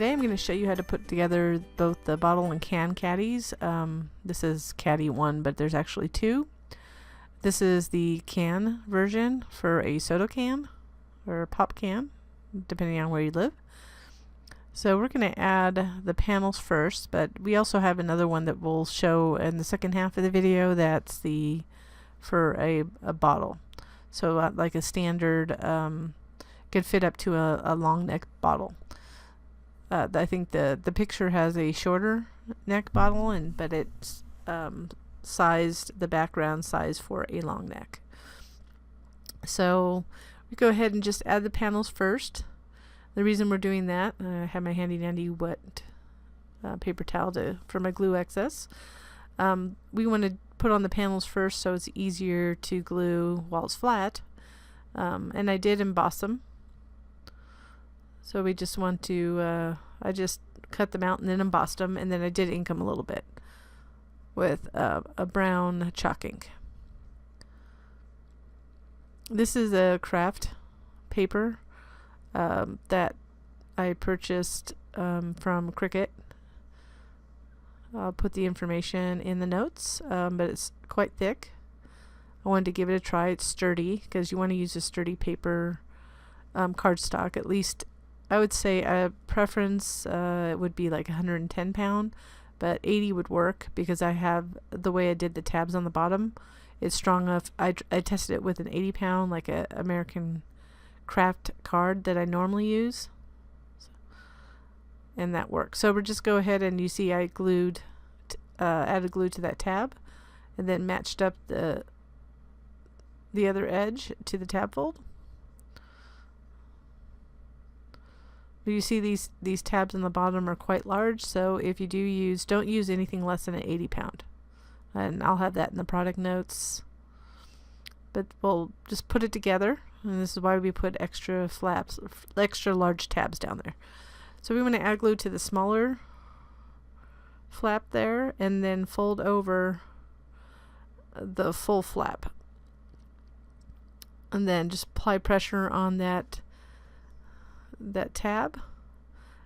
today I'm going to show you how to put together both the bottle and can caddies. This is caddy 1, but there's actually 2. This is the can version for a soda can or a pop can, depending on where you live. So we're going to add the panels first, but we also have another one that we'll show in the second half of the video. That's for a bottle. So like a standard, could fit up to a long neck bottle. I think the picture has a shorter neck bottle, but it's sized, the background size for a long neck. So we go ahead and just add the panels first. The reason we're doing that, I have my handy dandy wet paper towel for my glue excess. We want to put on the panels first so it's easier to glue while it's flat. And I did emboss them. So we just want to, I just cut them out and then embossed them, and then I did ink them a little bit with a brown chalk ink. This is a craft paper that I purchased from Cricut. I'll put the information in the notes, but it's quite thick. I wanted to give it a try. It's sturdy because you want to use a sturdy paper cardstock. At least I would say a preference would be like 110 pound, but 80 would work because I have the way I did the tabs on the bottom. It's strong enough. I tested it with an 80 pound, like a American craft card that I normally use, and that works. So we'll just go ahead and you see I glued, added glue to that tab, and then matched up the other edge to the tab fold. You see these tabs on the bottom are quite large, so if you don't use anything less than an 80 pound. And I'll have that in the product notes. But we'll just put it together, and this is why we put extra large tabs down there. So we want to add glue to the smaller flap there, and then fold over the full flap. And then just apply pressure on that tab,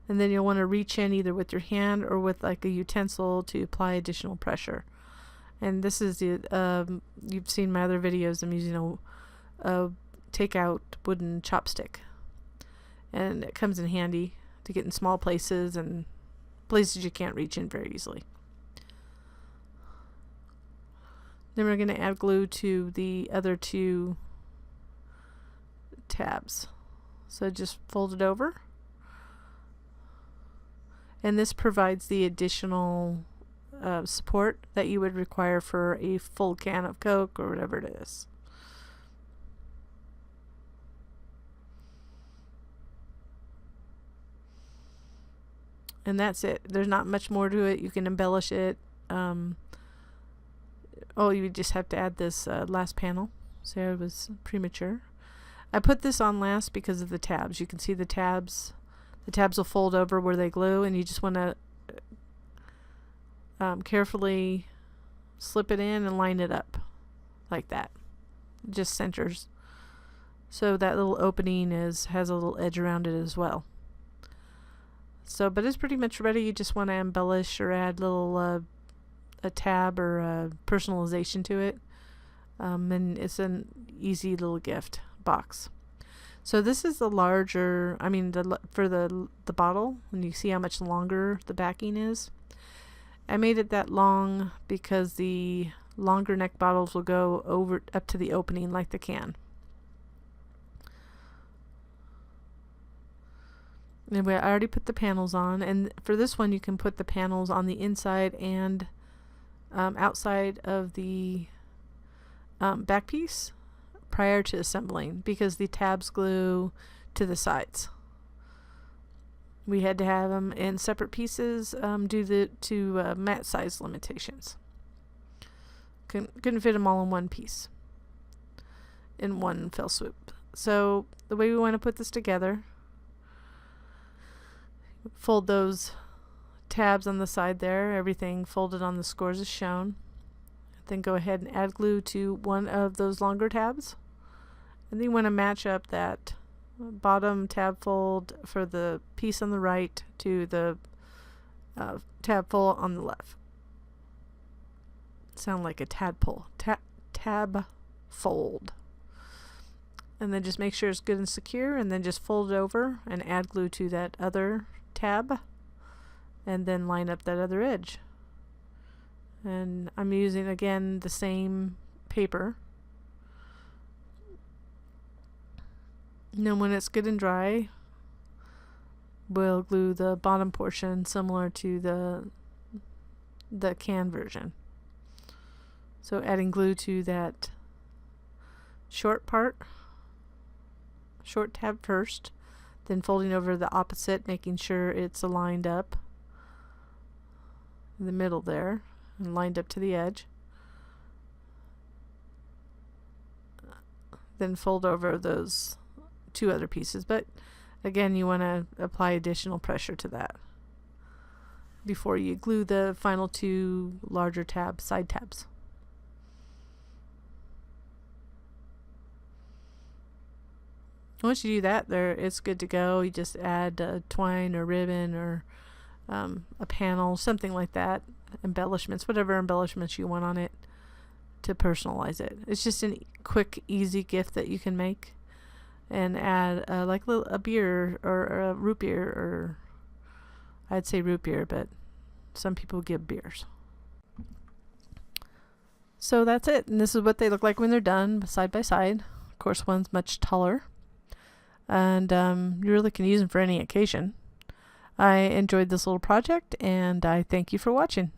and then you'll want to reach in either with your hand or with like a utensil to apply additional pressure. And this is the you've seen my other videos. I'm using a takeout wooden chopstick, and it comes in handy to get in small places and places you can't reach in very easily. Then we're going to add glue to the other 2 tabs. So just fold it over, and this provides the additional support that you would require for a full can of Coke or whatever it is. And that's it. There's not much more to it. You can embellish it. Oh, you just have to add this last panel. Sarah was premature. I put this on last because of the tabs. You can see the tabs. The tabs will fold over where they glue, and you just want to carefully slip it in and line it up like that. It just centers. So that little opening has a little edge around it as well. So, but it's pretty much ready. You just want to embellish or add little a tab or a personalization to it. And it's an easy little gift box. So this is the larger, for the bottle, and you see how much longer the backing is. I made it that long because the longer neck bottles will go over up to the opening like the can. Anyway, I already put the panels on, and for this one you can put the panels on the inside and outside of the back piece prior to assembling, because the tabs glue to the sides. We had to have them in separate pieces due to mat size limitations. Couldn't fit them all in one piece in one fell swoop. So the way we want to put this together, fold those tabs on the side there, everything folded on the scores as shown. Then go ahead and add glue to one of those longer tabs, and then you want to match up that bottom tab fold for the piece on the right to the tab fold on the left. Sound like a tadpole. Tab fold. And then just make sure it's good and secure, and then just fold it over and add glue to that other tab, and then line up that other edge. And I'm using again the same paper. And then when it's good and dry, we'll glue the bottom portion similar to the can version. So adding glue to that short part, short tab first, then folding over the opposite, making sure it's aligned up in the middle there and lined up to the edge. Then fold over those two other pieces, but again, you want to apply additional pressure to that before you glue the final two larger tabs, side tabs. Once you do that, it's good to go. You just add twine or ribbon or a panel, something like that, embellishments, whatever embellishments you want on it to personalize it. It's just a quick, easy gift that you can make, and add like a beer or a root beer, or I'd say root beer, but some people give beers. So that's it, and this is what they look like when they're done side by side. Of course, one's much taller, and you really can use them for any occasion. I enjoyed this little project, and I thank you for watching.